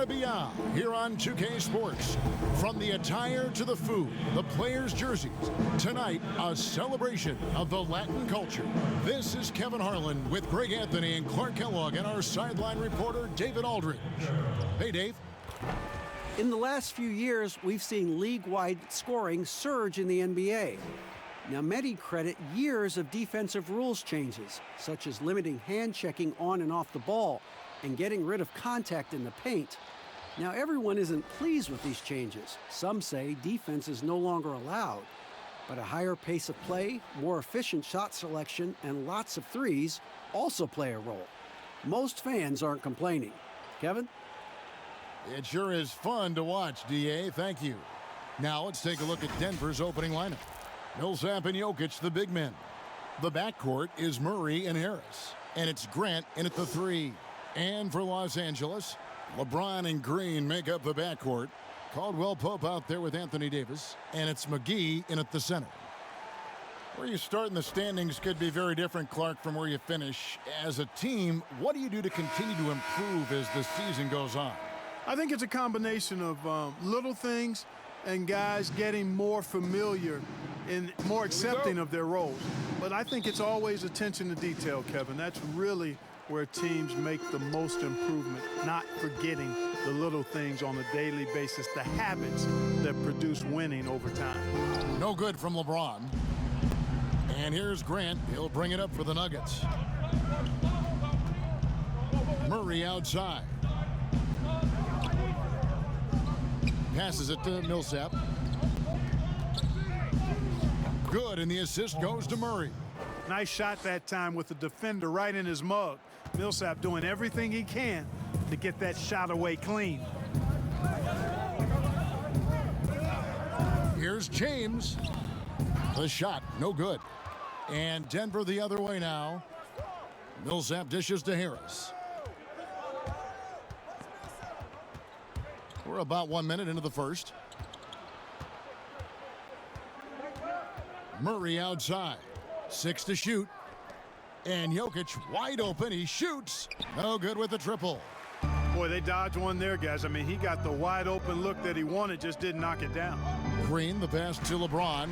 and beyond here on 2K Sports. From the attire to the food, the players' jerseys, tonight a celebration of the Latin culture. This is Kevin Harlan with Greg Anthony and Clark Kellogg and our sideline reporter David Aldridge. Hey Dave. In the last few years, we've seen league-wide scoring surge in the NBA. Now, many credit years of defensive rules changes, such as limiting hand checking on and off the ball and getting rid of contact in the paint. Now, everyone isn't pleased with these changes. Some say defense is no longer allowed, but a higher pace of play, more efficient shot selection, and lots of threes also play a role. Most fans aren't complaining. Kevin? It sure is fun to watch, DA. Thank you. Now let's take a look at Denver's opening lineup. Millsap and Jokic, the big men. The backcourt is Murray and Harris. And it's Grant in at the three. And for Los Angeles, LeBron and Green make up the backcourt. Caldwell Pope out there with Anthony Davis. And it's McGee in at the center. Where you start in the standings could be very different, Clark, from where you finish. As a team, what do you do to continue to improve as the season goes on? I think it's a combination of little things and guys getting more familiar and more accepting of their roles. But I think it's always attention to detail, Kevin. That's really where teams make the most improvement, not forgetting the little things on a daily basis, the habits that produce winning over time. No good from LeBron. And here's Grant. He'll bring it up for the Nuggets. Murray outside. Passes it to Millsap. Good, and the assist goes to Murray. Nice shot that time with the defender right in his mug. Millsap doing everything he can to get that shot away clean. Here's James. The shot, no good. And Denver the other way now. Millsap dishes to Harris. We're about 1 minute into the first. Murray outside. 6 to shoot. And Jokic wide open. He shoots. No good with the triple. Boy, they dodged one there, guys. I mean, he got the wide open look that he wanted, just didn't knock it down. Green, the pass to LeBron.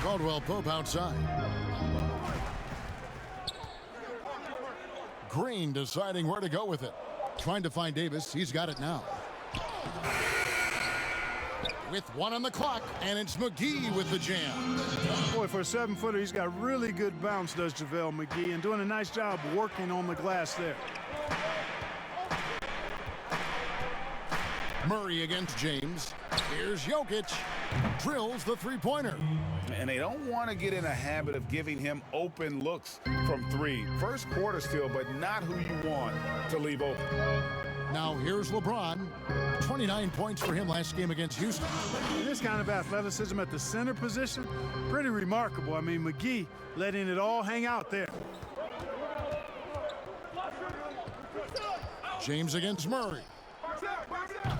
Caldwell Pope outside. Green deciding where to go with it. Trying to find Davis. He's got it now. With 1 on the clock, and it's McGee with the jam. Boy, for a 7-footer, he's got really good bounce, does JaVale McGee, and doing a nice job working on the glass there. Murray against James. Here's Jokic. Drills the three-pointer. And they don't want to get in a habit of giving him open looks from three. First quarter still, but not who you want to leave open. Now here's LeBron. 29 points for him last game against Houston. This kind of athleticism at the center position, pretty remarkable. I mean, McGee letting it all hang out there. James against Murray.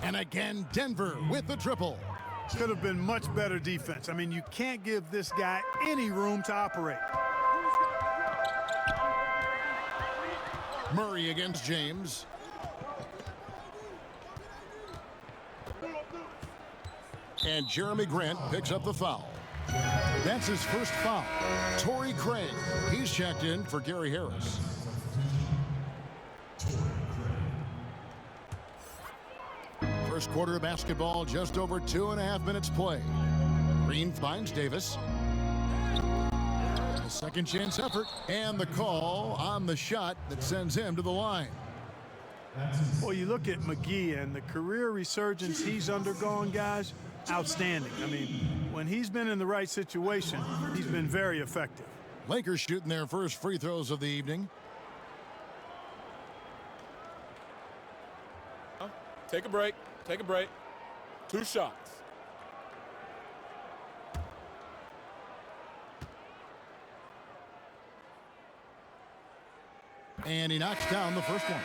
And again, Denver with the triple. Could have been much better defense. I mean, you can't give this guy any room to operate. Murray against James. And Jeremy Grant picks up the foul. That's his first foul. Torrey Craig, he's checked in for Gary Harris. First quarter of basketball, just over 2.5 minutes play. Green finds Davis. A second chance effort, and the call on the shot that sends him to the line. Well, you look at McGee and the career resurgence he's undergone, guys, outstanding. I mean, when he's been in the right situation, he's been very effective. Lakers shooting their first free throws of the evening. Take a break. Take a break. 2 shots. And he knocks down the first one.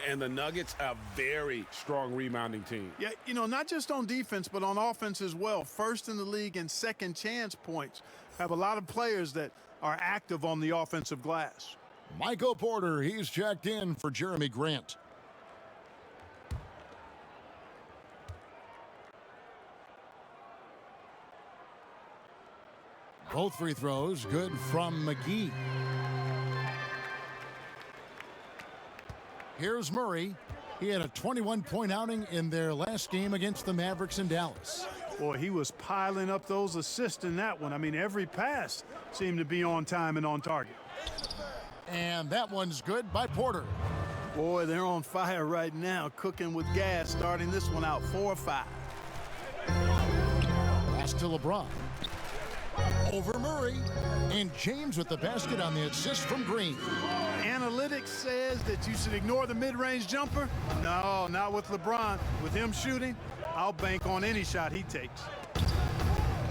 And the Nuggets, a very strong rebounding team. Yeah, you know, not just on defense, but on offense as well. First in the league in second chance points. Have a lot of players that are active on the offensive glass. Michael Porter, he's checked in for Jeremy Grant. Both free throws good from McGee. Here's Murray. He had a 21-point outing in their last game against the Mavericks in Dallas. Boy, he was piling up those assists in that one. I mean, every pass seemed to be on time and on target. And that one's good by Porter. Boy, they're on fire right now, cooking with gas, starting this one out 4-5. Pass to LeBron. Over Murray. And James with the basket on the assist from Green. Analytics says that you should ignore the mid-range jumper. No, not with LeBron. With him shooting, I'll bank on any shot he takes.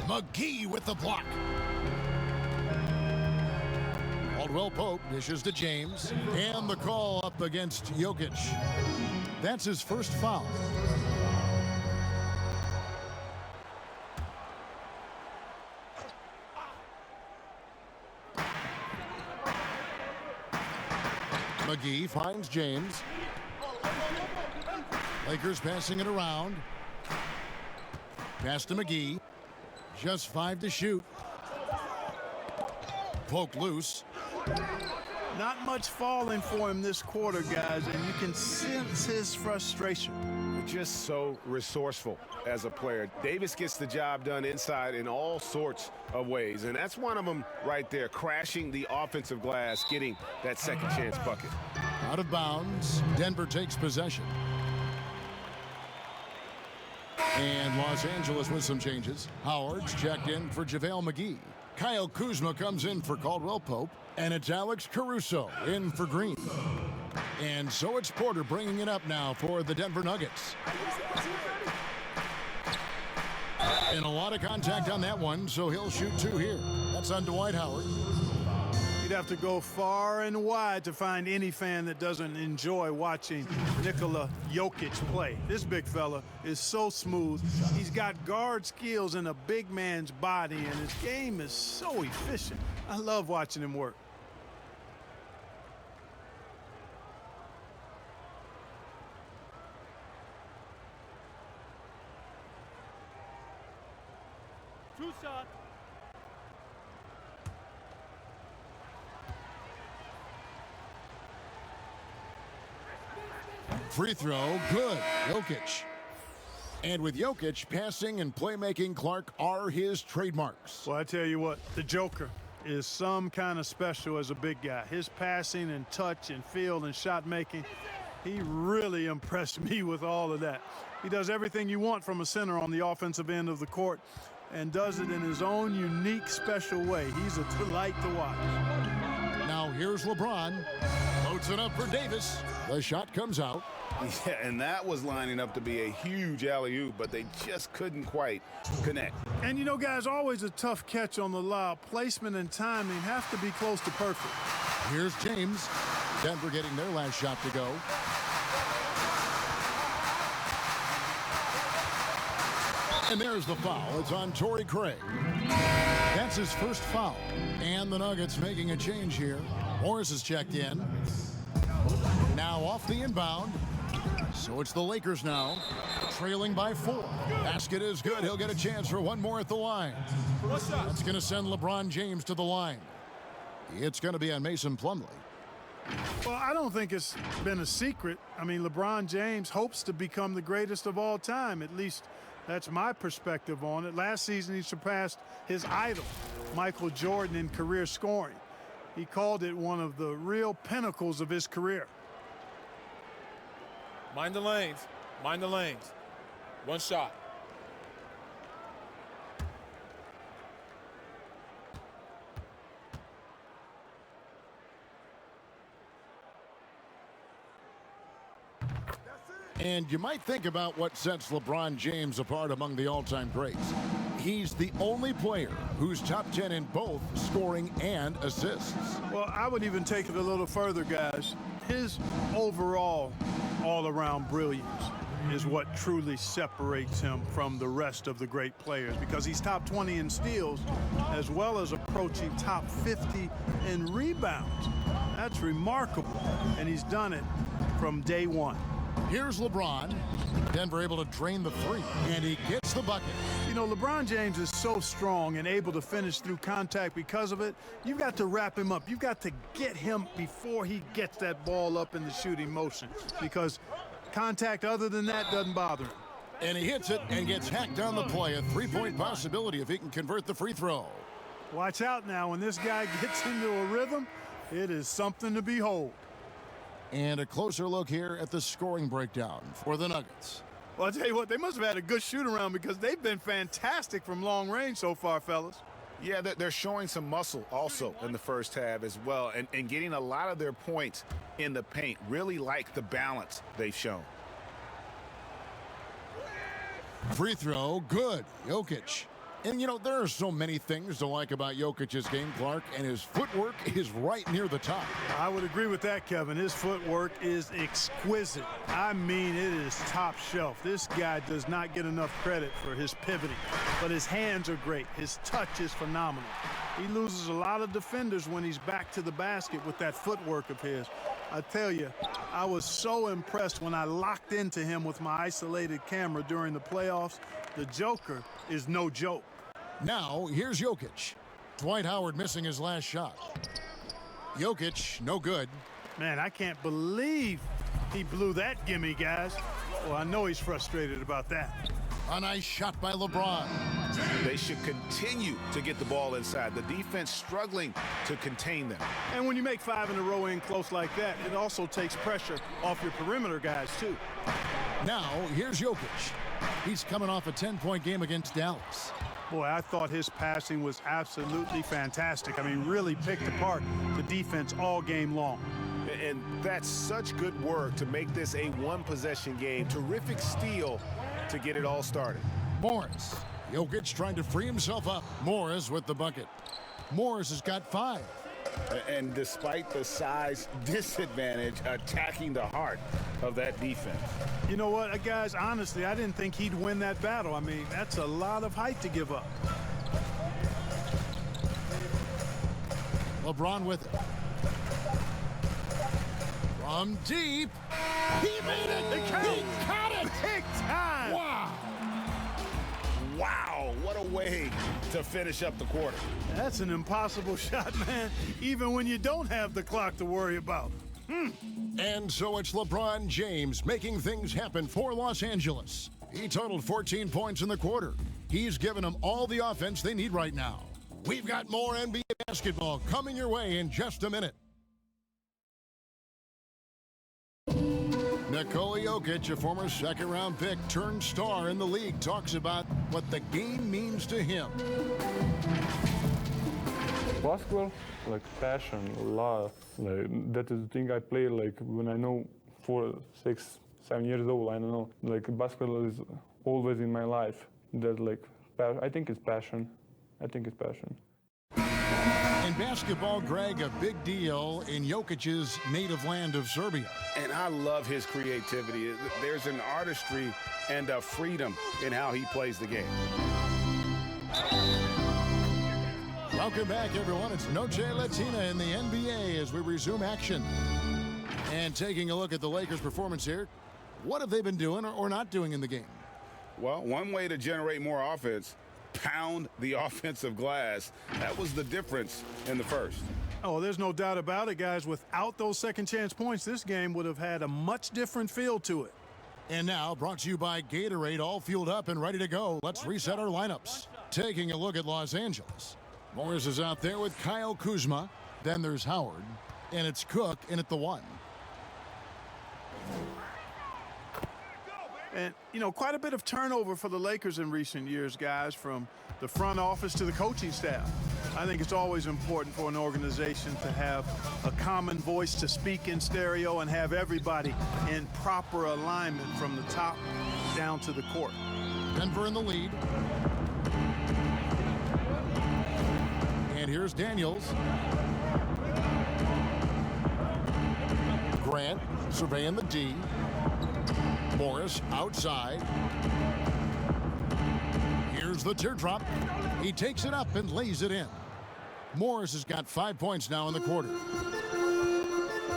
McGee with the block. Caldwell Pope dishes to James. And the call up against Jokic. That's his first foul. McGee finds James. Lakers passing it around. Pass to McGee. Just 5 to shoot. Poked loose. Not much falling for him this quarter, guys, and you can sense his frustration. Just so resourceful as a player. Davis gets the job done inside in all sorts of ways, and that's one of them right there, crashing the offensive glass, getting that second chance bucket. Out of bounds. Denver takes possession. And Los Angeles with some changes. Howard's checked in for JaVale McGee. Kyle Kuzma comes in for Caldwell Pope. And it's Alex Caruso in for Green. And so it's Porter bringing it up now for the Denver Nuggets. And a lot of contact on that one, so he'll shoot 2 here. That's on Dwight Howard. You'd have to go far and wide to find any fan that doesn't enjoy watching Nikola Jokic play. This big fella is so smooth. He's got guard skills in a big man's body, and his game is so efficient. I love watching him work. Two shot. Free throw, good. Jokic. And with Jokic, passing and playmaking, Clark, are his trademarks. Well, I tell you what, the Joker is some kind of special as a big guy. His passing and touch and field and shot making, he really impressed me with all of that. He does everything you want from a center on the offensive end of the court and does it in his own unique, special way. He's a delight to watch. Now here's LeBron. Loads it up for Davis. The shot comes out. Yeah, and that was lining up to be a huge alley-oop, but they just couldn't quite connect. And you know, guys, always a tough catch on the lob. Placement and timing have to be close to perfect. Here's James. Denver getting their last shot to go. And there's the foul. It's on Torrey Craig. That's his first foul. And the Nuggets making a change here. Morris is checked in. Now off the inbound. So it's the Lakers now, trailing by 4. Basket is good. He'll get a chance for one more at the line. That's going to send LeBron James to the line. It's going to be on Mason Plumlee. Well, I don't think it's been a secret. I mean, LeBron James hopes to become the greatest of all time. At least that's my perspective on it. Last season, he surpassed his idol, Michael Jordan, in career scoring. He called it one of the real pinnacles of his career. Mind the lanes. Mind the lanes. One shot. And you might think about what sets LeBron James apart among the all-time greats. He's the only player who's top 10 in both scoring and assists. Well, I would even take it a little further, guys. His overall all-around brilliance is what truly separates him from the rest of the great players, because he's top 20 in steals as well as approaching top 50 in rebounds. That's remarkable, and he's done it from day one. Here's LeBron. Denver able to drain the three, and he gets the bucket. You know, LeBron James is so strong and able to finish through contact because of it. You've got to wrap him up. You've got to get him before he gets that ball up in the shooting motion, because contact other than that doesn't bother him. And he hits it and gets hacked on the play. A three-point possibility if he can convert the free throw. Watch out now. When this guy gets into a rhythm, it is something to behold. And a closer look here at the scoring breakdown for the Nuggets. Well, I'll tell you what, they must have had a good shoot-around because they've been fantastic from long range so far, fellas. Yeah, they're showing some muscle also in the first half as well, and getting a lot of their points in the paint. Really like the balance they've shown. Free throw, good. Jokic. And, you know, there are so many things to like about Jokic's game, Clark, and his footwork is right near the top. I would agree with that, Kevin. His footwork is exquisite. I mean, it is top shelf. This guy does not get enough credit for his pivoting, but his hands are great. His touch is phenomenal. He loses a lot of defenders when he's back to the basket with that footwork of his. I tell you, I was so impressed when I locked into him with my isolated camera during the playoffs. The Joker is no joke. Now, here's Jokic. Dwight Howard missing his last shot. Jokic, no good. Man, I can't believe he blew that gimme, guys. Well, I know he's frustrated about that. A nice shot by LeBron. They should continue to get the ball inside. The defense struggling to contain them. And when you make 5 in a row in close like that, it also takes pressure off your perimeter guys, too. Now, here's Jokic. He's coming off a 10-point game against Dallas. Boy, I thought his passing was absolutely fantastic. I mean, really picked apart the defense all game long. And that's such good work to make this a one-possession game. Terrific steal to get it all started. Morris. Jokic trying to free himself up. Morris with the bucket. Morris has got 5. And despite the size disadvantage, attacking the heart of that defense. You know what, guys, honestly, I didn't think he'd win that battle. I mean, that's a lot of height to give up. LeBron with it. From deep. He made it. He caught it. Big time. Wow. Wow, what a way to finish up the quarter. That's an impossible shot, man, even when you don't have the clock to worry about. And so it's LeBron James making things happen for Los Angeles. He totaled 14 points in the quarter. He's given them all the offense they need right now. We've got more NBA basketball coming your way in just a minute. Nikola Jokic, a former second-round pick turned star in the league, talks about what the game means to him. Basketball, like passion, love. Like, that is the thing I play like when I know 4, 6, 7 years old. I don't know. Like basketball is always in my life. That like I think it's passion. I think it's passion. In basketball, Greg, a big deal in Jokic's native land of Serbia. And I love his creativity. There's an artistry and a freedom in how he plays the game. Welcome back, everyone. It's Noche Latina in the NBA as we resume action. And taking a look at the Lakers' performance here, what have they been doing or not doing in the game? Well, one way to generate more offense, pound the offensive glass. That was the difference in the first. Oh, there's no doubt about it, guys. Without those second chance points, this game would have had a much different feel to it. And now, brought to you by Gatorade, all fueled up and ready to go. Let's reset our lineups. Taking a look at Los Angeles. Morris is out there with Kyle Kuzma. Then there's Howard. And it's Cook in at the 1. And, you know, quite a bit of turnover for the Lakers in recent years, guys, from the front office to the coaching staff. I think it's always important for an organization to have a common voice to speak in stereo and have everybody in proper alignment from the top down to the court. Denver in the lead. And here's Daniels. Grant surveying the D. Morris outside. Here's the teardrop. He takes it up and lays it in. Morris has got 5 points now in the quarter.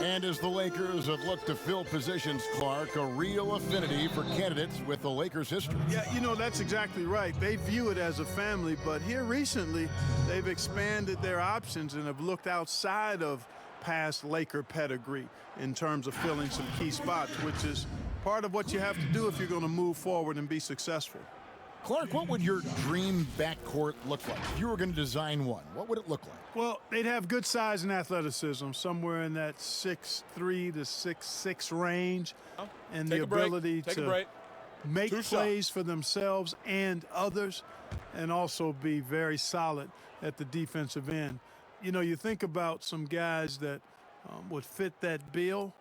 And as the Lakers have looked to fill positions, Clark, a real affinity for candidates with the Lakers' history. Yeah, you know, that's exactly right. They view it as a family, but here recently, they've expanded their options and have looked outside of past Laker pedigree in terms of filling some key spots, which is part of what you have to do if you're going to move forward and be successful. Clark, what would your dream backcourt look like? If you were going to design one, what would it look like? Well, they'd have good size and athleticism, somewhere in that 6'3" to 6'6" range, and the ability to make plays for themselves and others, and also be very solid at the defensive end. You know, you think about some guys that would fit that bill.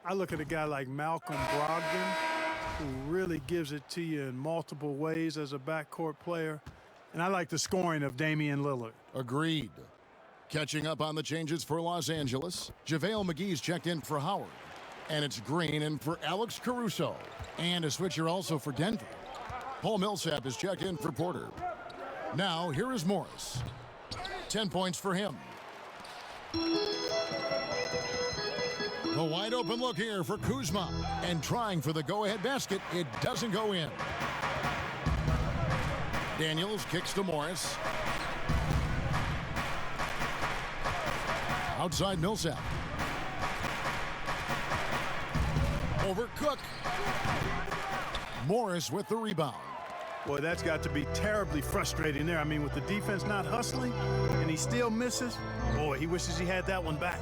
I look at a guy like Malcolm Brogdon, who really gives it to you in multiple ways as a backcourt player. And I like the scoring of Damian Lillard. Agreed. Catching up on the changes for Los Angeles, JaVale McGee's checked in for Howard. And it's Green in for Alex Caruso. And a switcher also for Denver. Paul Millsap is checked in for Porter. Now, here is Morris. 10 points for him. The wide open look here for Kuzma. And trying for the go-ahead basket. It doesn't go in. Daniels kicks to Morris. Outside Millsap. Over Cook. Morris with the rebound. Boy, that's got to be terribly frustrating there. I mean, with the defense not hustling and he still misses, boy, he wishes he had that one back.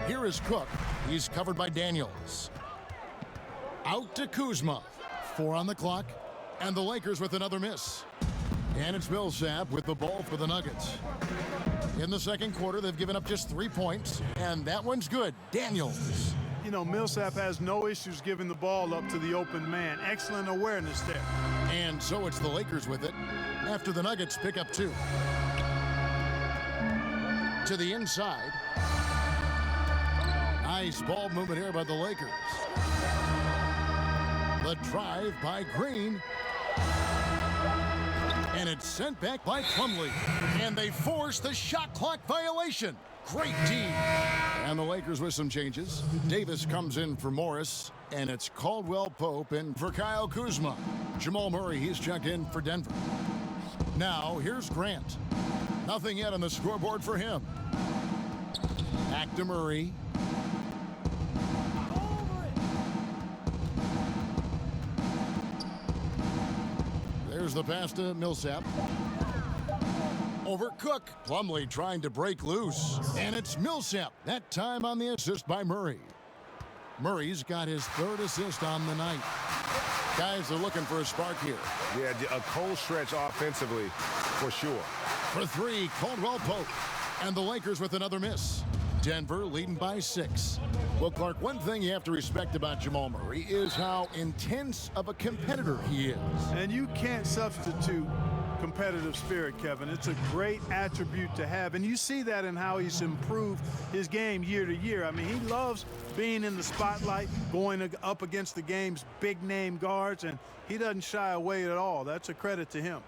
Here is Cook. He's covered by Daniels. Out to Kuzma. 4 on the clock. And the Lakers with another miss. And it's Millsap with the ball for the Nuggets. In the second quarter, they've given up just 3 points. And that one's good. Daniels. You know, Millsap has no issues giving the ball up to the open man. Excellent awareness there. And so it's the Lakers with it after the Nuggets pick up 2. To the inside. Nice ball movement here by the Lakers. The drive by Green. And it's sent back by Plumlee. And they force the shot clock violation. Great team. And the Lakers with some changes. Davis comes in for Morris. And it's Caldwell Pope in for Kyle Kuzma. Jamal Murray, he's checked in for Denver. Now, here's Grant. Nothing yet on the scoreboard for him. Back to Murray. There's the pass to Millsap. Over Cook. Plumlee trying to break loose. And it's Millsap. That time on the assist by Murray. Murray's got his 3rd assist on the night. Guys are looking for a spark here. Yeah, a cold stretch offensively, for sure. For 3, Caldwell Pope. And the Lakers with another miss. Denver leading by 6. Well, Clark, one thing you have to respect about Jamal Murray is how intense of a competitor he is. And you can't substitute competitive spirit, Kevin. It's a great attribute to have, and you see that in how he's improved his game year to year. I mean, he loves being in the spotlight, going up against the game's big-name guards, and he doesn't shy away at all. That's a credit to him.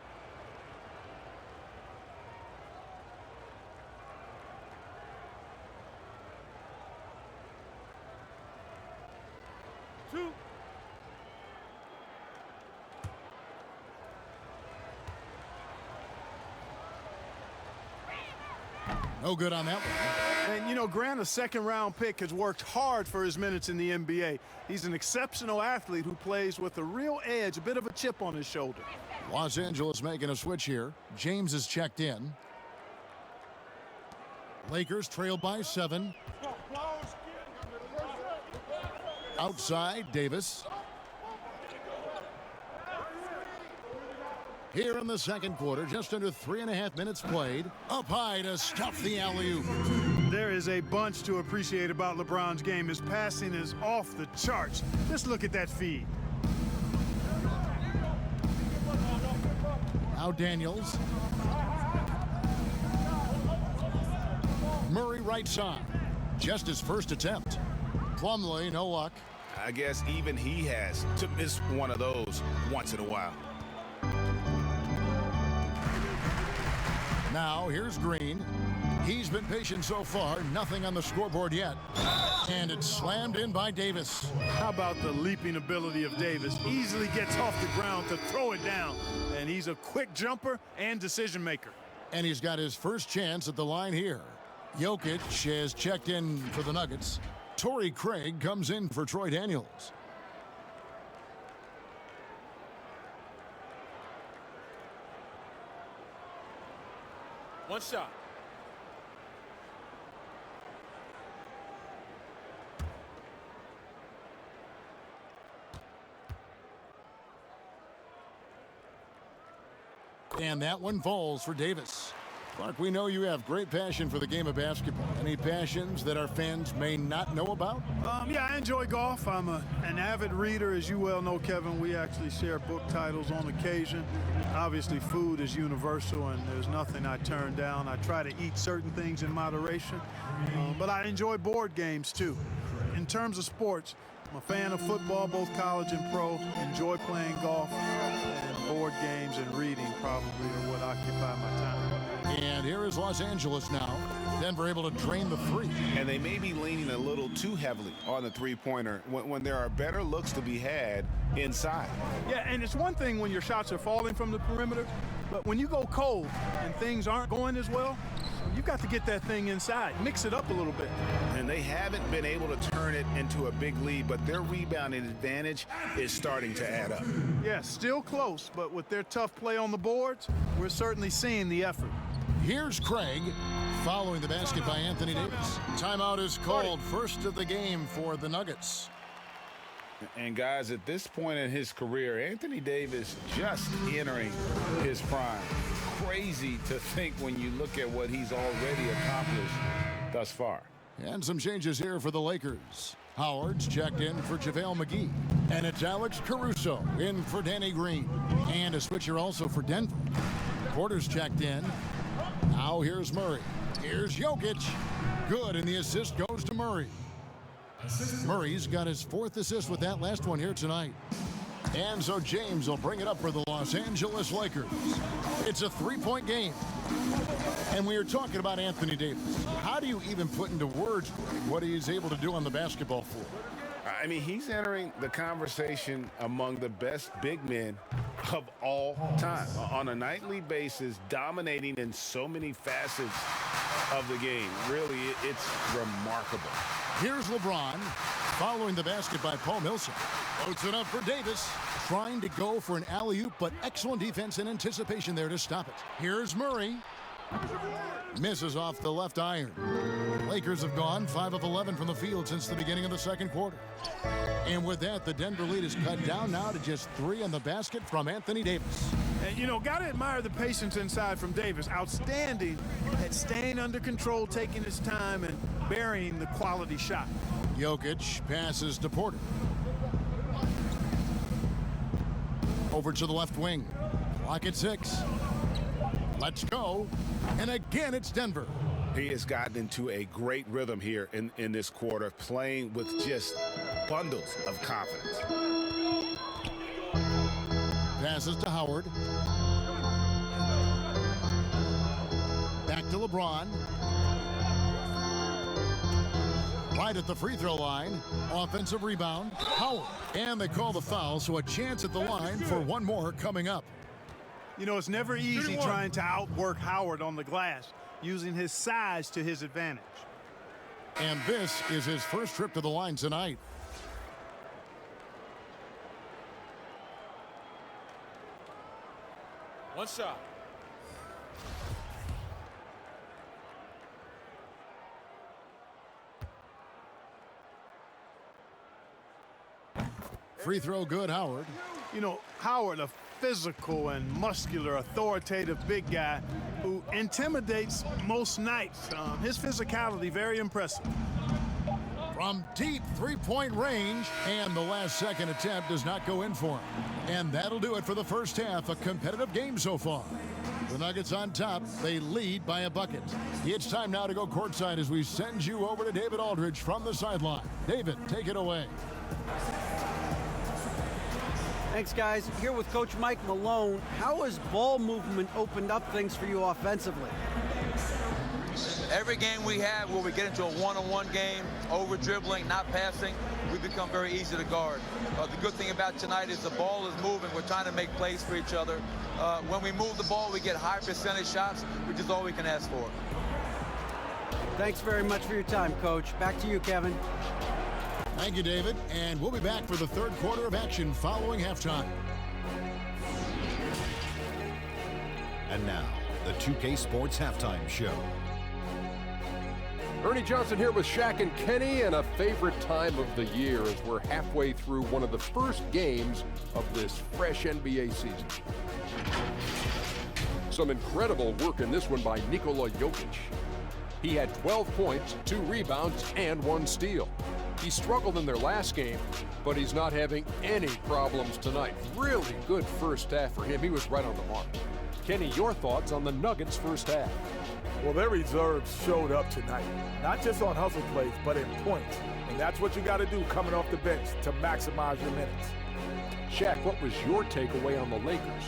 No good on that one. And, you know, Grant, a second-round pick, has worked hard for his minutes in the NBA. He's an exceptional athlete who plays with a real edge, a bit of a chip on his shoulder. Los Angeles making a switch here. James is checked in. Lakers trail by 7. Outside, Davis. Here in the second quarter, just under 3.5 minutes played. Up high to stuff the alley-oop. There is a bunch to appreciate about LeBron's game. His passing is off the charts. Just look at that feed. Now Daniels. Murray right side. Just his first attempt. Plumlee, no luck. I guess even he has to miss one of those once in a while. Now here's Green. He's been patient so far, nothing on the scoreboard yet. And it's slammed in by Davis. How about the leaping ability of Davis? Easily gets off the ground to throw it down. And he's a quick jumper and decision maker. And he's got his first chance at the line here. Jokic has checked in for the Nuggets. Torrey Craig comes in for Troy Daniels. One shot. And that one falls for Davis. Clark, we know you have great passion for the game of basketball. Any passions that our fans may not know about? Yeah, I enjoy golf. I'm an avid reader. As you well know, Kevin, we actually share book titles on occasion. Obviously, food is universal, and there's nothing I turn down. I try to eat certain things in moderation, but I enjoy board games, too. In terms of sports, I'm a fan of football, both college and pro. Enjoy playing golf, and board games and reading probably are what occupy my time. And here is Los Angeles now. Denver able to drain the three. And they may be leaning a little too heavily on the three-pointer when there are better looks to be had inside. Yeah, and it's one thing when your shots are falling from the perimeter, but when you go cold and things aren't going as well, you've got to get that thing inside, mix it up a little bit. And they haven't been able to turn it into a big lead, but their rebounding advantage is starting to add up. Yeah, still close, but with their tough play on the boards, we're certainly seeing the effort. Here's Craig following the basket by Anthony Davis. Timeout is called. First of the game for the Nuggets. And guys, at this point in his career, Anthony Davis just entering his prime. Crazy to think when you look at what he's already accomplished thus far. And some changes here for the Lakers. Howard's checked in for JaVale McGee. And it's Alex Caruso in for Danny Green. And a switcher also for Denver. Porter's checked in. Now here's Murray. Here's Jokic. Good, and the assist goes to Murray. Murray's got his fourth assist with that last one here tonight. And so James will bring it up for the Los Angeles Lakers. It's a three-point game. And we are talking about Anthony Davis. How do you even put into words, Greg, what he's able to do on the basketball floor? I mean, he's entering the conversation among the best big men of all time. On a nightly basis, dominating in so many facets of the game. Really, it's remarkable. Here's LeBron following the basket by Paul Millsap. Floats it up for Davis. Trying to go for an alley-oop, but excellent defense and anticipation there to stop it. Here's Murray. Misses off the left iron. Lakers have gone 5 of 11 from the field since the beginning of the second quarter. And with that, the Denver lead is cut down now to just 3 on the basket from Anthony Davis. And, you know, got to admire the patience inside from Davis. Outstanding at staying under control, taking his time, and burying the quality shot. Jokic passes to Porter. Over to the left wing. Clock at 6. Let's go. And again, it's Denver. He has gotten into a great rhythm here in this quarter, playing with just bundles of confidence. Passes to Howard. Back to LeBron. Right at the free throw line. Offensive rebound. Howard. And they call the foul, so a chance at the line for one more coming up. You know, it's never easy trying to outwork Howard on the glass, using his size to his advantage. And this is his first trip to the line tonight. One shot. Free throw good, Howard. You know, Howard, a physical and muscular, authoritative big guy who intimidates most nights. His physicality, very impressive. From deep three-point range, and the last second attempt does not go in for him. And that'll do it for the first half. A competitive game so far. The Nuggets on top. They lead by a bucket. It's time now to go courtside as we send you over to David Aldridge from the sideline. David, take it away. Thanks, guys. Here with Coach Mike Malone. How has ball movement opened up things for you offensively? Every game we have where we get into a one-on-one game, over dribbling, not passing, we become very easy to guard. The good thing about tonight is the ball is moving. We're trying to make plays for each other. When we move the ball, we get high percentage shots, which is all we can ask for. Thanks very much for your time, Coach. Back to you, Kevin. Thank you, David. And we'll be back for the third quarter of action following halftime. And now, the 2K Sports Halftime Show. Ernie Johnson here with Shaq and Kenny, and a favorite time of the year as we're halfway through one of the first games of this fresh NBA season. Some incredible work in this one by Nikola Jokic. He had 12 points, 2 rebounds, and 1 steal. He struggled in their last game, but he's not having any problems tonight. Really good first half for him. He was right on the mark. Kenny, your thoughts on the Nuggets' first half? Well, their reserves showed up tonight, not just on hustle plays, but in points. And that's what you got to do coming off the bench to maximize your minutes. Shaq, what was your takeaway on the Lakers?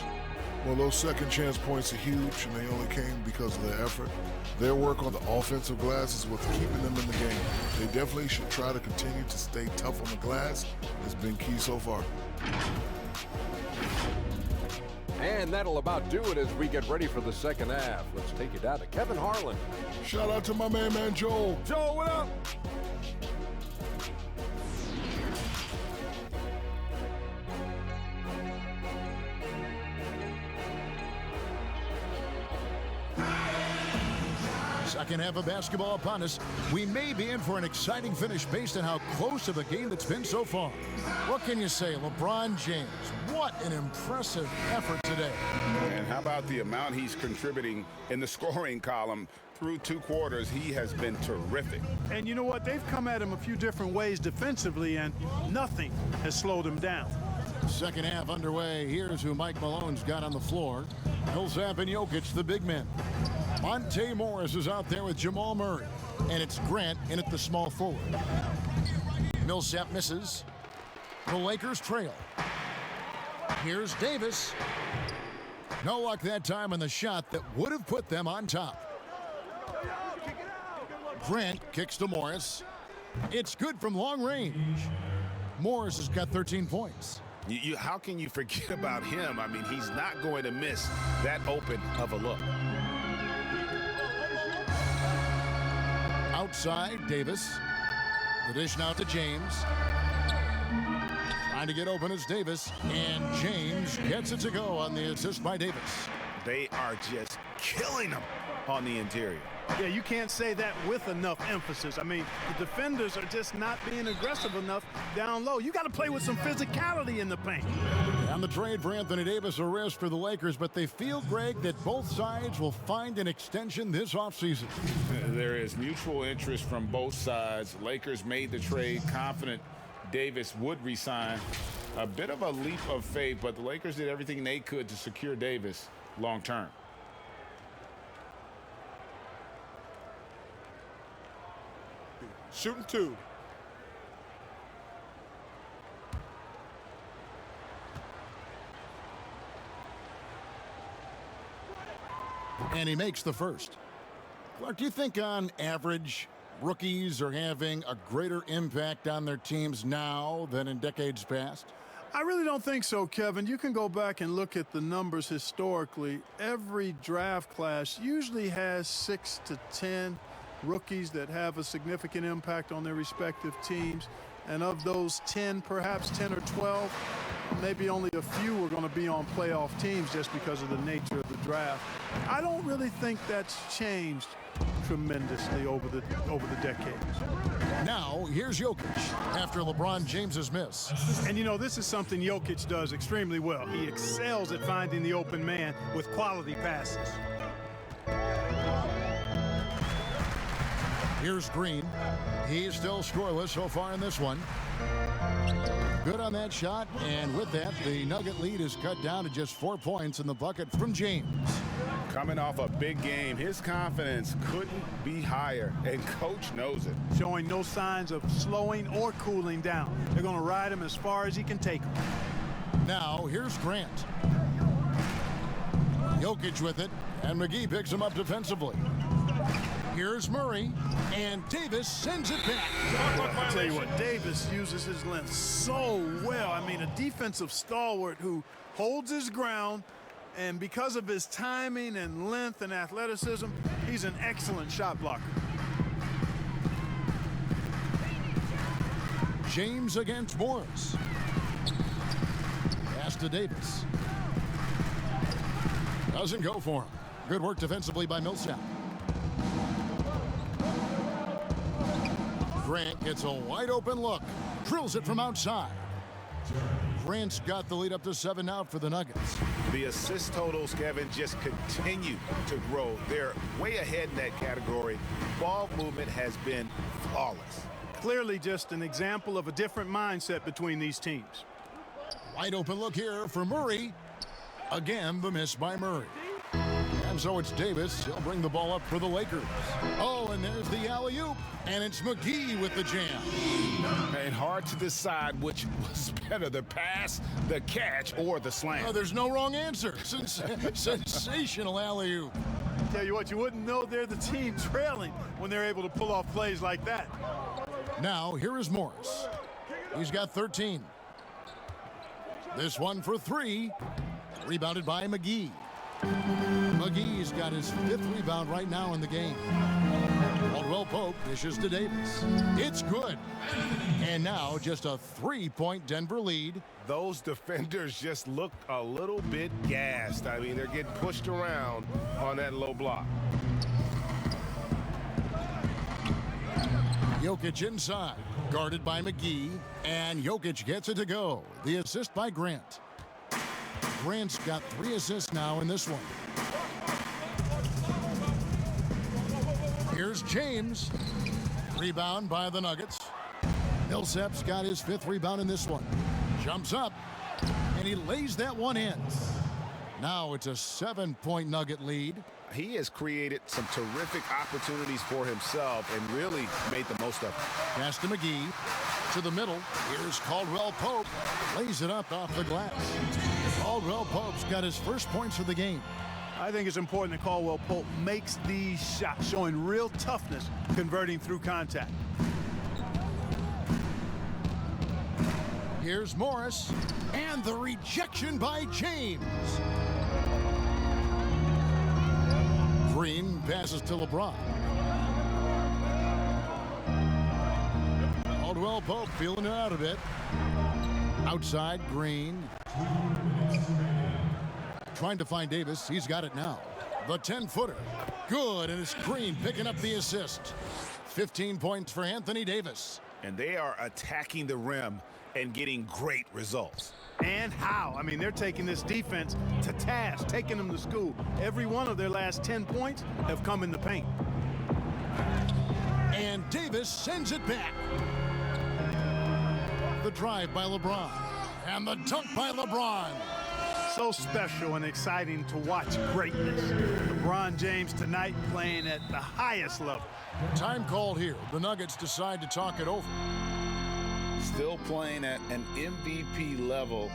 Well, those second chance points are huge, and they only came because of their effort. Their work on the offensive glass is what's keeping them in the game. They definitely should try to continue to stay tough on the glass. It's been key so far. And that'll about do it as we get ready for the second half. Let's take it down to Kevin Harlan. Shout out to my man Joel. Joe, what up? Second half of basketball upon us. We may be in for an exciting finish based on how close of a game that's been so far. What can you say, LeBron James? What an impressive effort today. And how about the amount he's contributing in the scoring column through 2 quarters? He has been terrific. And you know what? They've come at him a few different ways defensively, and nothing has slowed him down. Second half underway. Here's who Mike Malone's got on the floor. Millsap and Jokic, the big men. Monte Morris is out there with Jamal Murray. And it's Grant in at the small forward. Millsap misses. The Lakers trail. Here's Davis. No luck that time on the shot that would have put them on top. Grant kicks to Morris. It's good from long range. Morris has got 13 points. How can you forget about him? I mean, he's not going to miss that open of a look. Outside, Davis. The dish now to James. Trying to get open is Davis. And James gets it to go on the assist by Davis. They are just killing him on the interior. Yeah, you can't say that with enough emphasis. I mean, the defenders are just not being aggressive enough down low. You got to play with some physicality in the paint. And the trade for Anthony Davis, a risk for the Lakers, but they feel, Greg, that both sides will find an extension this offseason. There is mutual interest from both sides. Lakers made the trade confident Davis would resign. A bit of a leap of faith, but the Lakers did everything they could to secure Davis long term. Shooting 2. And he makes the first. Clark, do you think on average rookies are having a greater impact on their teams now than in decades past? I really don't think so, Kevin. You can go back and look at the numbers historically. Every draft class usually has 6 to 10 rookies that have a significant impact on their respective teams. And of those 10, perhaps 10 or 12, maybe only a few are going to be on playoff teams just because of the nature of the draft. I don't really think that's changed tremendously over the decades. Now, here's Jokic after LeBron James's miss. And you know, this is something Jokic does extremely well. He excels at finding the open man with quality passes. Here's Green. He's still scoreless so far in this one. Good on that shot, and with that, the Nugget lead is cut down to just 4 points in the bucket from James. Coming off a big game, his confidence couldn't be higher, and Coach knows it. Showing no signs of slowing or cooling down. They're going to ride him as far as he can take him. Now, here's Grant. Jokic with it, and McGee picks him up defensively. Here's Murray, and Davis sends it back. I tell you what, Davis uses his length so well. I mean, a defensive stalwart who holds his ground, and because of his timing and length and athleticism, he's an excellent shot blocker. James against Morris. Pass to Davis. Doesn't go for him. Good work defensively by Millsap. Grant gets a wide open look. Drills it from outside. Grant's got the lead up to 7 now for the Nuggets. The assist totals, Kevin, just continue to grow. They're way ahead in that category. Ball movement has been flawless. Clearly just an example of a different mindset between these teams. Wide open look here for Murray. Again, the miss by Murray. And so it's Davis. He'll bring the ball up for the Lakers. Oh, and there's the alley-oop. And it's McGee with the jam. And hard to decide which was better, the pass, the catch, or the slam. Oh, there's no wrong answer. Sensational alley-oop. Tell you what, you wouldn't know they're the team trailing when they're able to pull off plays like that. Now, here is Morris. He's got 13. This one for 3. Rebounded by McGee. McGee's got his 5th rebound right now in the game. Caldwell Pope dishes to Davis. It's good. And now just a 3-point Denver lead. Those defenders just look a little bit gassed. I mean, they're getting pushed around on that low block. Jokic inside, guarded by McGee, and Jokic gets it to go. The assist by Grant. Grant's got 3 assists now in this one. Here's James. Rebound by the Nuggets. Millsap's got his 5th rebound in this one. Jumps up, and he lays that one in. Now it's a 7-point Nugget lead. He has created some terrific opportunities for himself and really made the most of it. Pass to McGee. To the middle. Here's Caldwell Pope. Lays it up off the glass. Caldwell Pope's got his first points of the game. I think it's important that Caldwell Pope makes these shots, showing real toughness, converting through contact. Here's Morris. And the rejection by James. Green passes to LeBron. Caldwell Pope feeling it out a bit. Outside, Green. Trying to find Davis. He's got it now. The 10-footer. Good, and it's Green picking up the assist. 15 points for Anthony Davis. And they are attacking the rim and getting great results. And how? I mean, they're taking this defense to task, taking them to school. Every one of their last 10 points have come in the paint. And Davis sends it back. The drive by LeBron. And the dunk by LeBron. So special and exciting to watch greatness. LeBron James tonight playing at the highest level. Time called here. The Nuggets decide to talk it over. Still playing at an MVP level.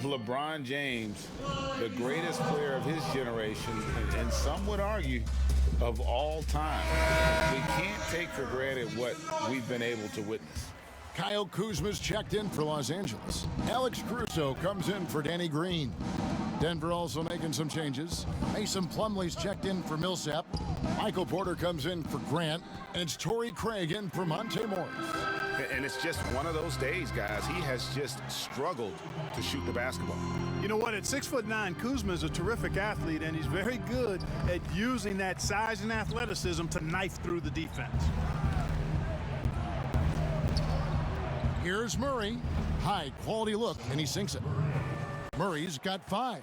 LeBron James, the greatest player of his generation, and some would argue of all time. We can't take for granted what we've been able to witness. Kyle Kuzma's checked in for Los Angeles. Alex Caruso comes in for Danny Green. Denver also making some changes. Mason Plumlee's checked in for Millsap. Michael Porter comes in for Grant. And it's Torrey Craig in for Monte Morris. And it's just one of those days, guys. He has just struggled to shoot the basketball. You know what? At 6'9", Kuzma is a terrific athlete, and he's very good at using that size and athleticism to knife through the defense. Here's Murray. High quality look, and he sinks it. Murray's got 5.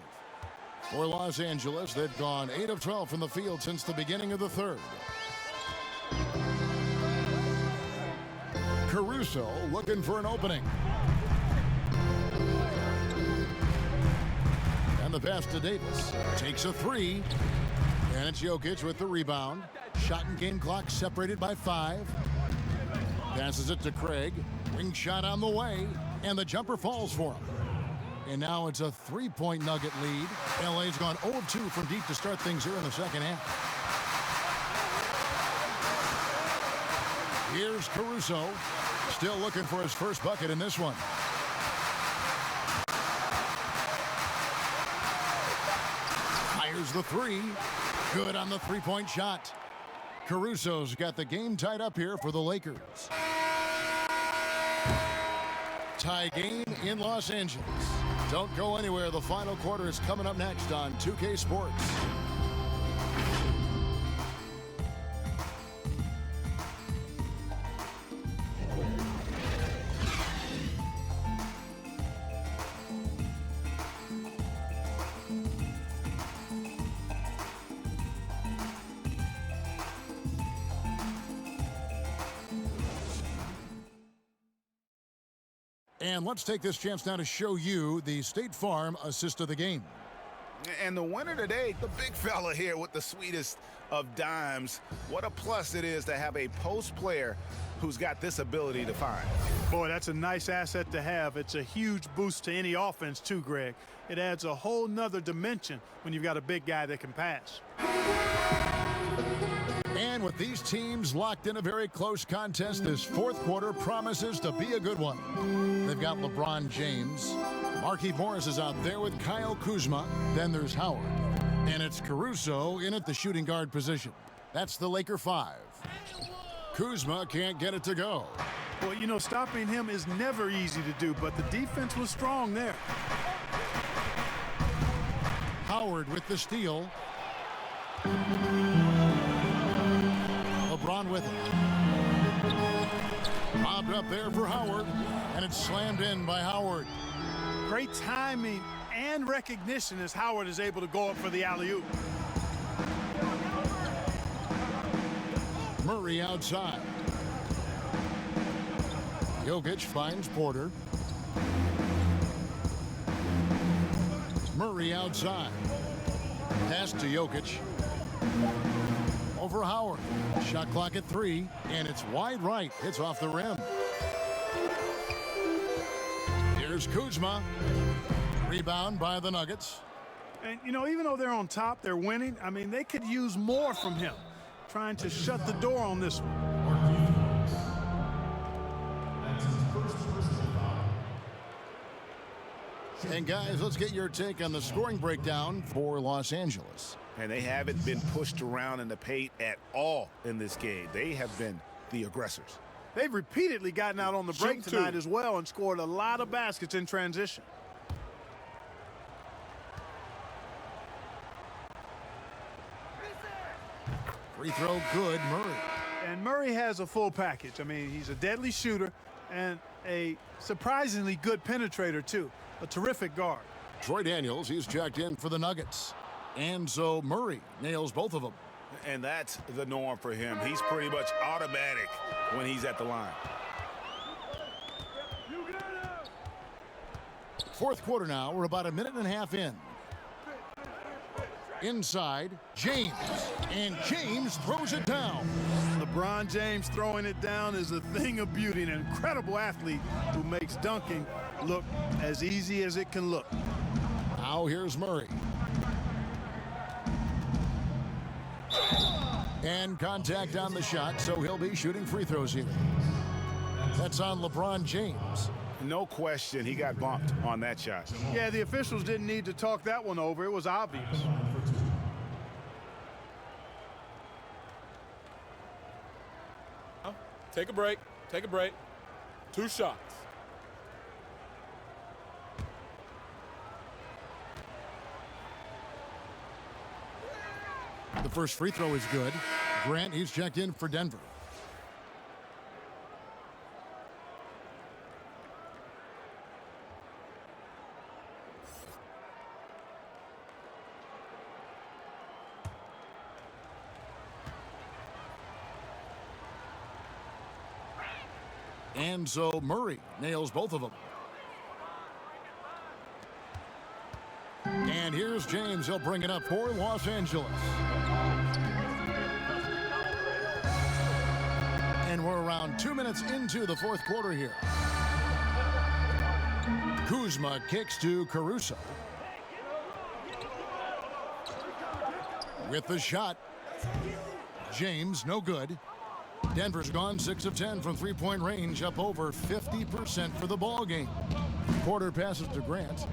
For Los Angeles, they've gone 8 of 12 from the field since the beginning of the third. Caruso looking for an opening. And the pass to Davis. Takes a 3. And it's Jokic with the rebound. Shot and game clock separated by 5. Passes it to Craig. Wing shot on the way. And the jumper falls for him. And now it's a 3-point Nugget lead. LA's gone 0-2 from deep to start things here in the second half. Here's Caruso, still looking for his first bucket in this one. Fires the three. Good on the three-point shot. Caruso's got the game tied up here for the Lakers. Tie game in Los Angeles. Don't go anywhere. The final quarter is coming up next on 2K Sports. And let's take this chance now to show you the State Farm assist of the game. And the winner today, the big fella here with the sweetest of dimes. What a plus it is to have a post player who's got this ability to find. Boy, that's a nice asset to have. It's a huge boost to any offense too, Greg. It adds a whole nother dimension when you've got a big guy that can pass. And with these teams locked in a very close contest, this fourth quarter promises to be a good one. They've got LeBron James. Markieff Morris is out there with Kyle Kuzma. Then there's Howard. And it's Caruso in at the shooting guard position. That's the Laker 5. Kuzma can't get it to go. Well, you know, stopping him is never easy to do, but the defense was strong there. Howard with the steal. LeBron with it. Bobbed up there for Howard, and it's slammed in by Howard. Great timing and recognition as Howard is able to go up for the alley-oop. Murray outside. Jokic finds Porter. Murray outside. Pass to Jokic. Over Howard. Shot clock at 3, and it's wide right. It's off the rim. Here's Kuzma. Rebound by the Nuggets. And, you know, even though they're on top, they're winning. I mean, they could use more from him. Trying to shut the door on this one. And guys, let's get your take on the scoring breakdown for Los Angeles. And they haven't been pushed around in the paint at all in this game. They have been the aggressors. They've repeatedly gotten out on the break tonight as well and scored a lot of baskets in transition. Free throw good, Murray. And Murray has a full package. I mean, he's a deadly shooter and a surprisingly good penetrator, too. A terrific guard. Troy Daniels, he's checked in for the Nuggets. And so Murray nails both of them. And that's the norm for him. He's pretty much automatic when he's at the line. Fourth quarter now. We're about a minute and a half in. Inside, James. And James throws it down. LeBron James throwing it down is a thing of beauty. An incredible athlete who makes dunking look as easy as it can look. Now here's Murray. And contact on the shot, so he'll be shooting free throws here. That's on LeBron James. No question, he got bumped on that shot. Yeah, the officials didn't need to talk that one over. It was obvious. Take a break. Take a break. 2 shots. The first free throw is good. Grant, he's checked in for Denver. And so Murray nails both of them. And here's James. He'll bring it up for Los Angeles. And we're around 2 minutes into the fourth quarter here. Kuzma kicks to Caruso. With the shot. James, no good. Denver's gone 6 of 10 from three-point range, up over 50% for the ball game. Porter passes to Grant.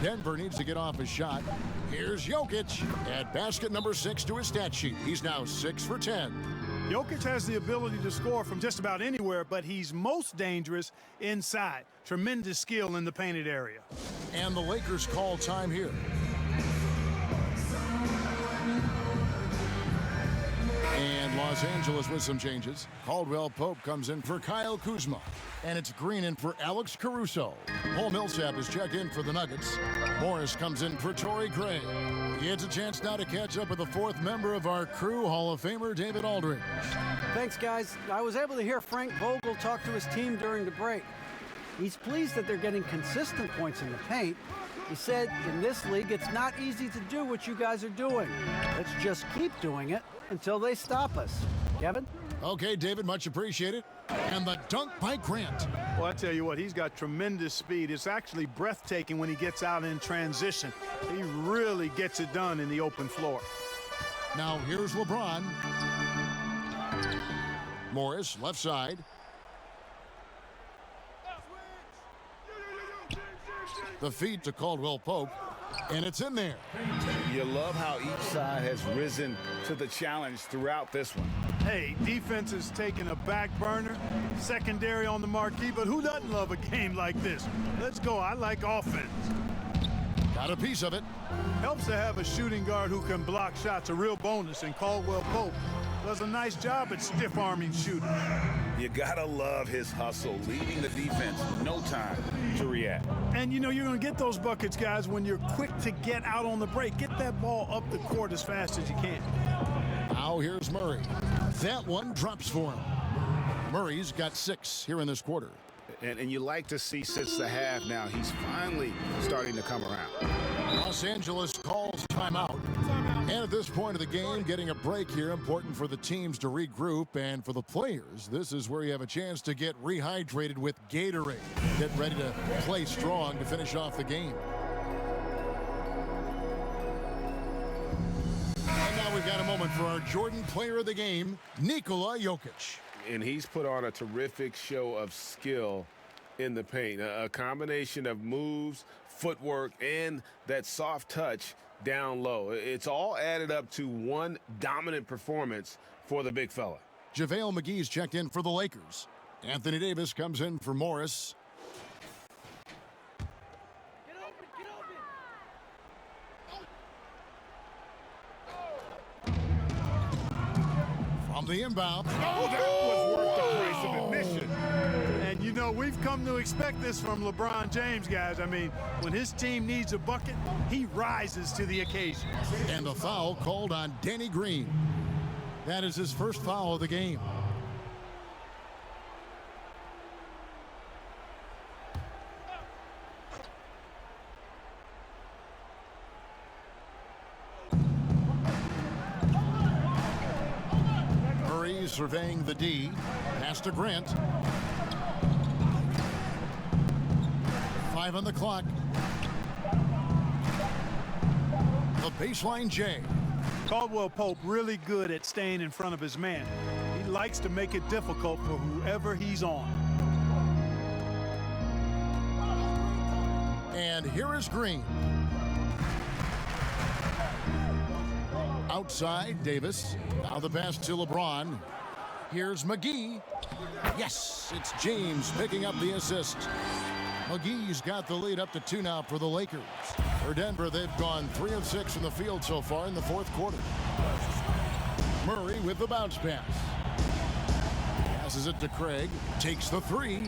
Denver needs to get off his shot. Here's Jokic at basket number 6 to his stat sheet. He's now 6 for 10. Jokic has the ability to score from just about anywhere, but he's most dangerous inside. Tremendous skill in the painted area. And the Lakers call time here. And Los Angeles with some changes. Caldwell Pope comes in for Kyle Kuzma. And it's Green in for Alex Caruso. Paul Millsap is checked in for the Nuggets. Morris comes in for Torrey Craig. He gets a chance now to catch up with the 4th member of our crew, Hall of Famer David Aldridge. Thanks, guys. I was able to hear Frank Vogel talk to his team during the break. He's pleased that they're getting consistent points in the paint. He said, in this league, it's not easy to do what you guys are doing. Let's just keep doing it until they stop us. Kevin? Okay, David, much appreciated. And the dunk by Grant. Well, I tell you what, he's got tremendous speed. It's actually breathtaking when he gets out in transition. He really gets it done in the open floor. Now here's LeBron. Morris, left side. The feed to Caldwell Pope, and it's in there. You love how each side has risen to the challenge throughout this one. Hey, defense is taking a back burner, secondary on the marquee, but who doesn't love a game like this? Let's go. I like offense. Got a piece of it. Helps to have a shooting guard who can block shots, a real bonus, and Caldwell Pope does a nice job at stiff-arming shooters. You gotta love his hustle, leading the defense, no time to react. And you know you're gonna get those buckets, guys, when you're quick to get out on the break. Get that ball up the court as fast as you can. Now here's Murray. That one drops for him. Murray's got 6 here in this quarter. And you like to see since the half now, he's finally starting to come around. Los Angeles calls timeout. And at this point of the game, getting a break here, important for the teams to regroup. And for the players, this is where you have a chance to get rehydrated with Gatorade. Get ready to play strong to finish off the game. And now we've got a moment for our Jordan player of the game, Nikola Jokic. And he's put on a terrific show of skill in the paint. A combination of moves, footwork, and that soft touch down low. It's all added up to one dominant performance for the big fella. JaVale McGee's checked in for the Lakers. Anthony Davis comes in for Morris. From the inbound. Oh, that was worth the price of admission. And you know, we've come to expect this from LeBron James, guys. I mean, when his team needs a bucket, he rises to the occasion. And the foul called on Danny Green. That is his first foul of the game. Murray surveying the D. Pass to Grant. 5 on the clock. The baseline J. Caldwell Pope really good at staying in front of his man. He likes to make it difficult for whoever he's on. And here is Green. Outside, Davis. Now the pass to LeBron. Here's McGee. Yes, it's James picking up the assist. McGee's got the lead up to 2 now for the Lakers. For Denver, they've gone 3 of 6 from the field so far in the fourth quarter. Murray with the bounce pass. Passes it to Craig. Takes the 3.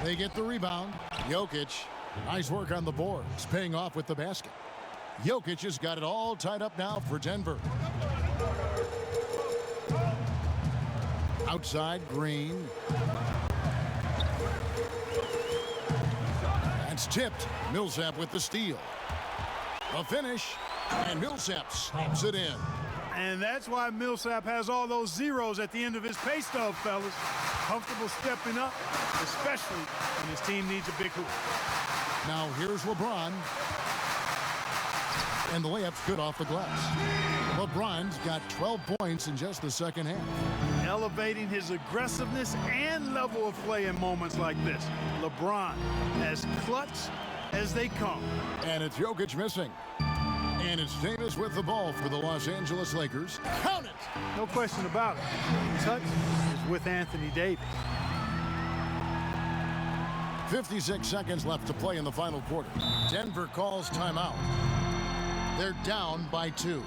They get the rebound. Jokic, nice work on the boards, paying off with the basket. Jokic has got it all tied up now for Denver. Outside, Green. That's tipped. Millsap with the steal. The finish. And Millsap slams it in. And that's why Millsap has all those zeros at the end of his pay stub, fellas. Comfortable stepping up, especially when his team needs a big hoop. Now here's LeBron. And the layup's good off the glass. LeBron's got 12 points in just the second half. Elevating his aggressiveness and level of play in moments like this. LeBron as clutch as they come. And it's Jokic missing. And it's Davis with the ball for the Los Angeles Lakers. Count it! No question about it. The touch is with Anthony Davis. 56 seconds left to play in the final quarter. Denver calls timeout. They're down by 2.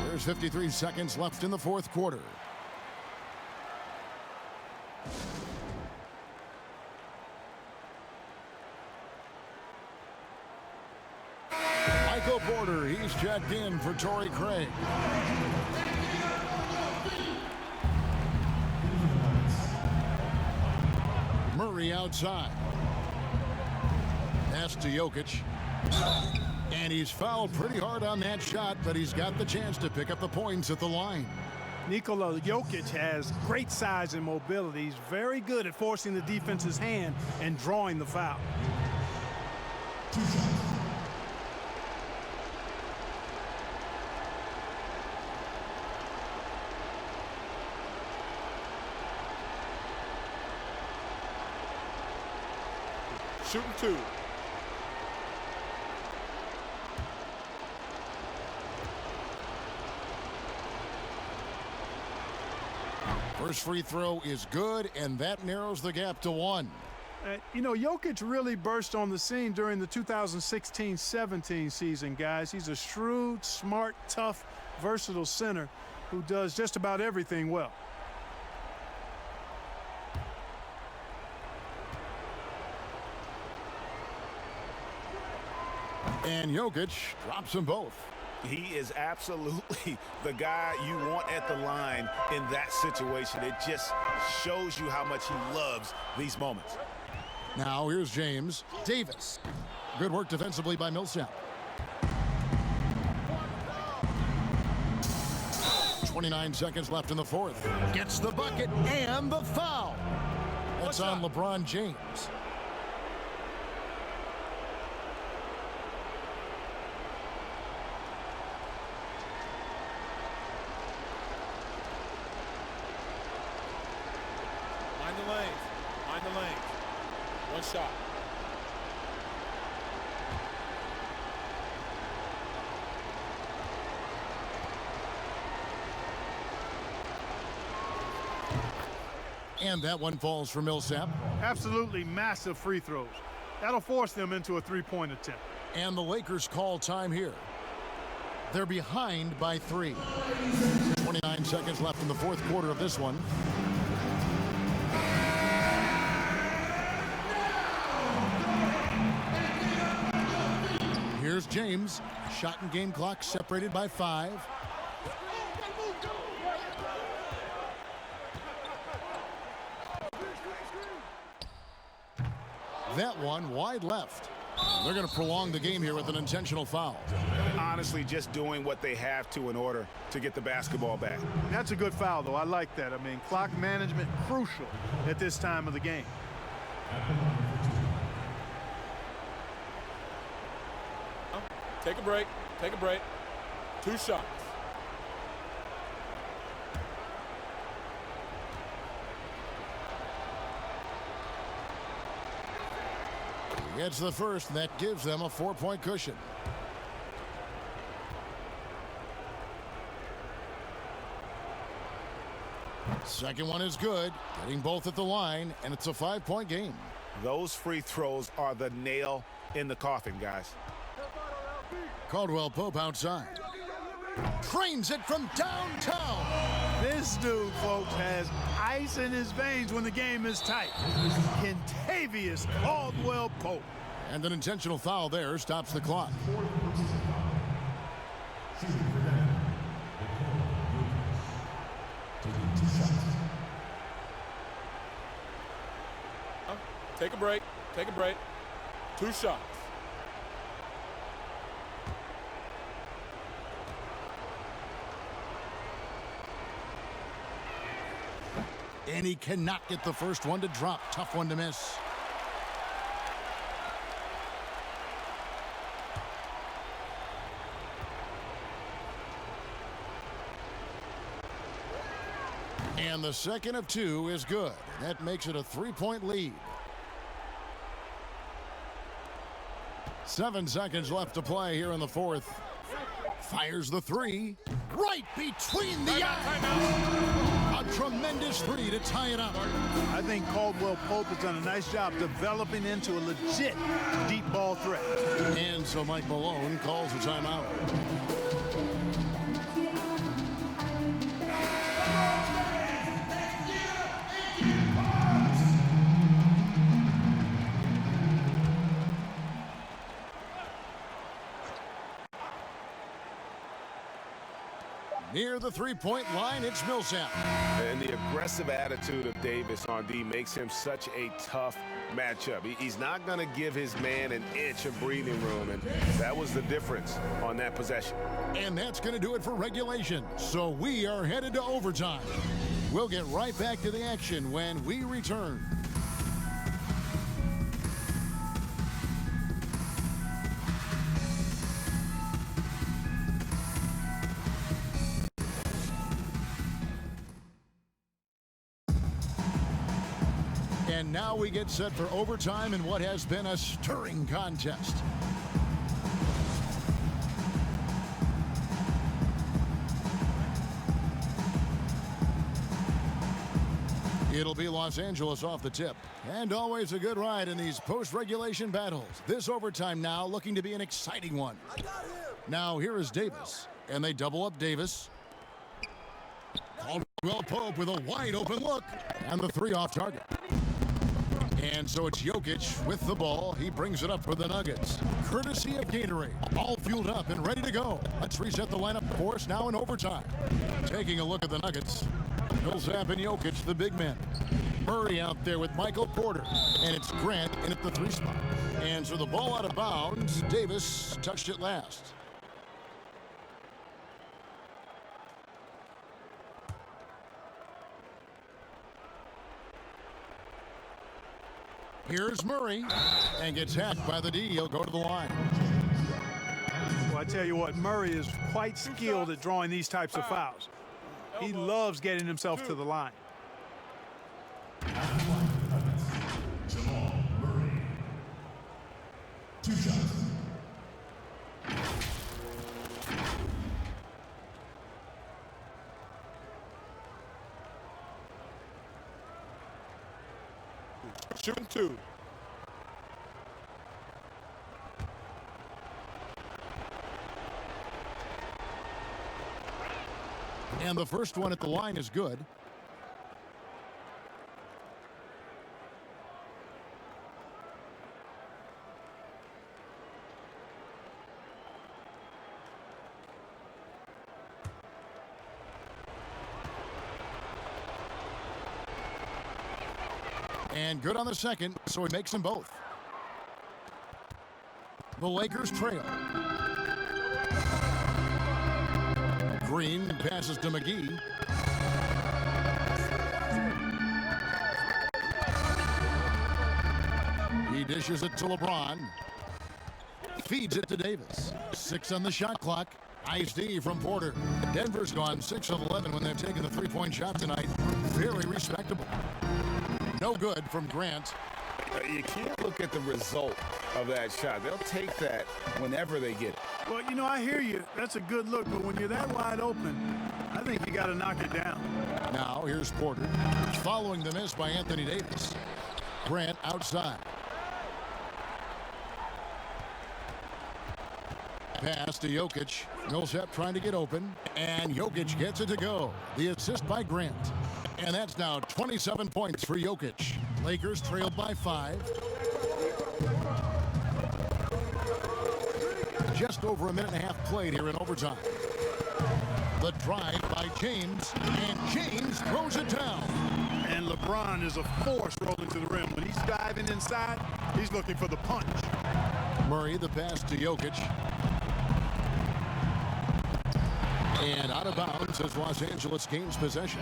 There's 53 seconds left in the fourth quarter. Michael Porter, he's checked in for Torrey Craig. Murray outside. Pass to Jokic. And he's fouled pretty hard on that shot, but he's got the chance to pick up the points at the line. Nikola Jokic has great size and mobility. He's very good at forcing the defense's hand and drawing the foul. Shooting 2. First free throw is good, and that narrows the gap to 1. You know, Jokic really burst on the scene during the 2016-17 season, guys. He's a shrewd, smart, tough, versatile center who does just about everything well. And Jokic drops them both. He is absolutely the guy you want at the line in that situation. It just shows you how much he loves these moments. Now here's James. Davis. Good work defensively by Millsap. 29 seconds left in the fourth. Gets the bucket and the foul. That's on LeBron James. Mind the lanes. One shot. And that one falls for Millsap. Absolutely massive free throws. That'll force them into a three-point attempt. And the Lakers call time here. They're behind by 3. 29 seconds left in the fourth quarter of this one. Here's James. Shot and game clock separated by 5. That one wide left. They're going to prolong the game here with an intentional foul. Honestly, just doing what they have to in order to get the basketball back. That's a good foul, though. I like that. I mean, clock management crucial at this time of the game. Take a break. Take a break. 2 shots. Gets the first, and that gives them a 4-point cushion. Second one is good, getting both at the line, and it's a 5-point game. Those free throws are the nail in the coffin, guys. Caldwell Pope outside. Trains it from downtown. This dude, folks, has ice in his veins when the game is tight. Kentavious Caldwell Pope. And an intentional foul there stops the clock. Take a break. Take a break. 2 shots. And he cannot get the first one to drop. Tough one to miss. And the second of two is good. That makes it a 3-point lead. 7 seconds left to play here in the fourth. Fires the three. Right between the eyes. A tremendous three to tie it up. I think Caldwell Pope has done a nice job developing into a legit deep ball threat. And so Mike Malone calls a timeout. Near the three-point line, it's Millsap. And the aggressive attitude of Davis on D makes him such a tough matchup. He's not going to give his man an inch of breathing room, and that was the difference on that possession. And that's going to do it for regulation. So we are headed to overtime. We'll get right back to the action when we return. And now we get set for overtime in what has been a stirring contest. It'll be Los Angeles off the tip. And always a good ride in these post-regulation battles. This overtime now looking to be an exciting one. Now here is Davis. And they double up Davis. Caldwell Pope with a wide open look. And the three off target. And so it's Jokic with the ball. He brings it up for the Nuggets. Courtesy of Gatorade. All fueled up and ready to go. Let's reset the lineup for us now in overtime. Taking a look at the Nuggets. Millsap and Jokic, the big men. Murray out there with Michael Porter. And it's Grant in at the three spot. And so the ball out of bounds. Davis touched it last. Here's Murray, and gets hacked by the D. He'll go to the line. Well, I tell you what, Murray is quite skilled at drawing these types of fouls. He loves getting himself to the line. Jamal Murray. 2 shots. Shooting 2. And the first one at the line is good. And good on the second, so he makes them both. The Lakers trail. Green passes to McGee. He dishes it to LeBron. Feeds it to Davis. 6 on the shot clock. Nice D from Porter. Denver's gone 6 of 11 when they've taken the three-point shot tonight. Very respectable. No good from Grant. You can't look at the result of that shot. They'll take that whenever they get it. Well, you know, I hear you. That's a good look, but when you're that wide open, I think you got to knock it down. Now here's Porter. Following the miss by Anthony Davis. Grant outside. Pass to Jokic. Millsap trying to get open. And Jokic gets it to go. The assist by Grant. And that's now 27 points for Jokic. Lakers trailed by 5. Just over a minute and a half played here in overtime. The drive by James, and James throws it down. And LeBron is a force rolling to the rim. When he's diving inside, he's looking for the punch. Murray, the pass to Jokic. And out of bounds as Los Angeles gains possession.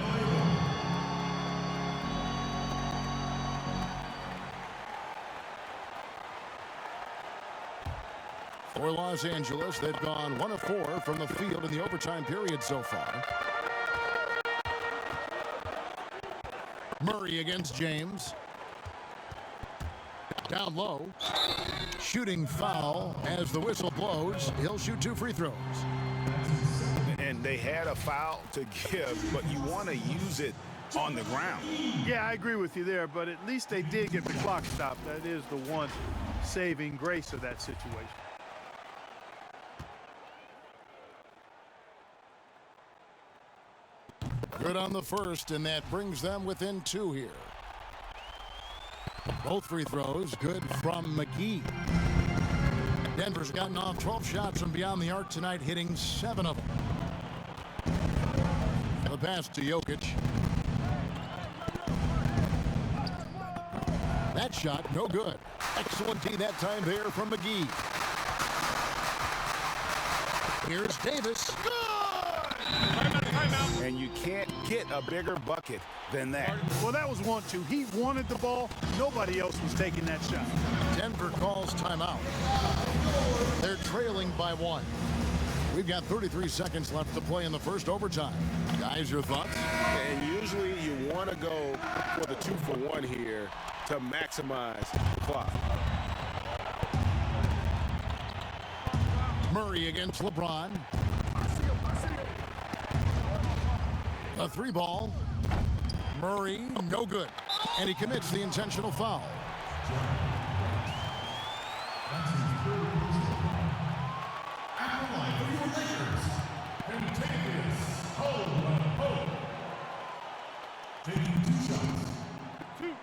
For Los Angeles, they've gone 1 of 4 from the field in the overtime period so far. Murray against James. Down low. Shooting foul as the whistle blows. He'll shoot 2 free throws. And they had a foul to give, but you want to use it on the ground. Yeah, I agree with you there, but at least they did get the clock stopped. That is the one saving grace of that situation. Good on the first, and that brings them within 2 here. Both free throws good from McGee. Denver's gotten off 12 shots from beyond the arc tonight, hitting 7 of them. The pass to Jokic. That shot, no good. Excellent D that time there from McGee. Here's Davis. And you can't get a bigger bucket than that. Well, that was 1-2. He wanted the ball. Nobody else was taking that shot. Denver calls timeout. They're trailing by 1. We've got 33 seconds left to play in the first overtime. Guys, your thoughts? And usually you want to go for the 2-for-1 here to maximize the clock. Murray against LeBron. A 3-ball. Murray, no good. And he commits the intentional foul. Taking 2 shots. Two.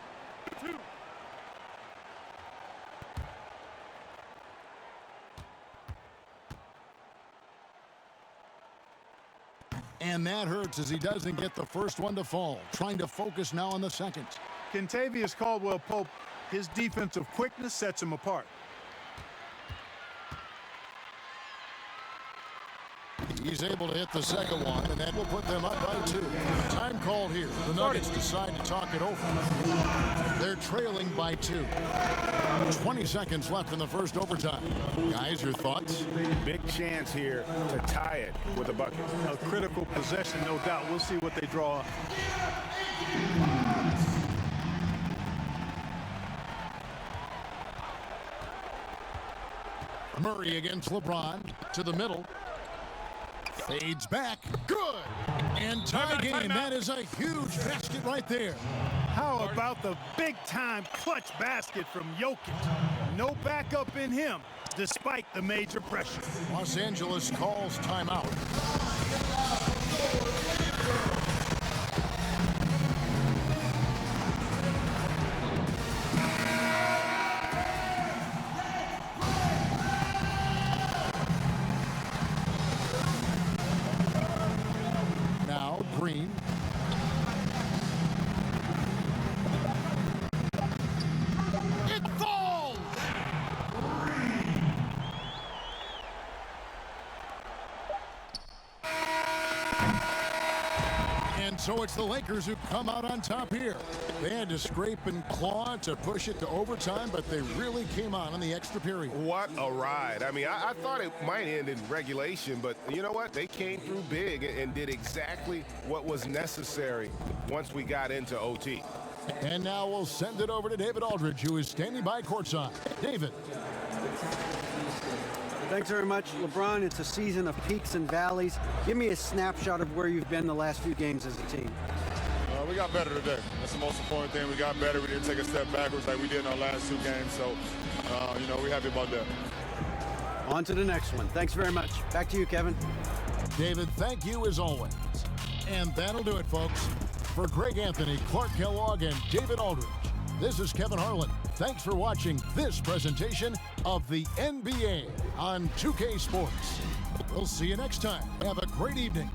And that hurts as he doesn't get the first one to fall. Trying to focus now on the second. Kentavious Caldwell-Pope, his defensive quickness sets him apart. He's able to hit the second one, and that will put them up by 2. Time called here. The Nuggets decide to talk it over. They're trailing by 2. 20 seconds left in the first overtime. Guys, your thoughts? Big chance here to tie it with a bucket. A critical possession, no doubt. We'll see what they draw up. Murray against LeBron to the middle. Fades back. Good. And tie game. That is a huge basket right there. How about the big-time clutch basket from Jokic? No backup in him, despite the major pressure. Los Angeles calls timeout. Now Green. It falls! And so it's the Lakers who come out on top here. They had to scrape and claw to push it to overtime, but they really came on in the extra period. What a ride. I mean, I thought it might end in regulation, but you know what? They came through big and did exactly what was necessary once we got into OT. And now we'll send it over to David Aldridge, who is standing by courtside. David. Thanks very much, LeBron. It's a season of peaks and valleys. Give me a snapshot of where you've been the last few games as a team. We got better today. That's the most important thing. We got better. We didn't take a step backwards like we did in our last 2 games. So, we're happy about that. On to the next one. Thanks very much. Back to you, Kevin. David, thank you as always. And that'll do it, folks. For Greg Anthony, Clark Kellogg, and David Aldridge, this is Kevin Harlan. Thanks for watching this presentation of the NBA on 2K Sports. We'll see you next time. Have a great evening.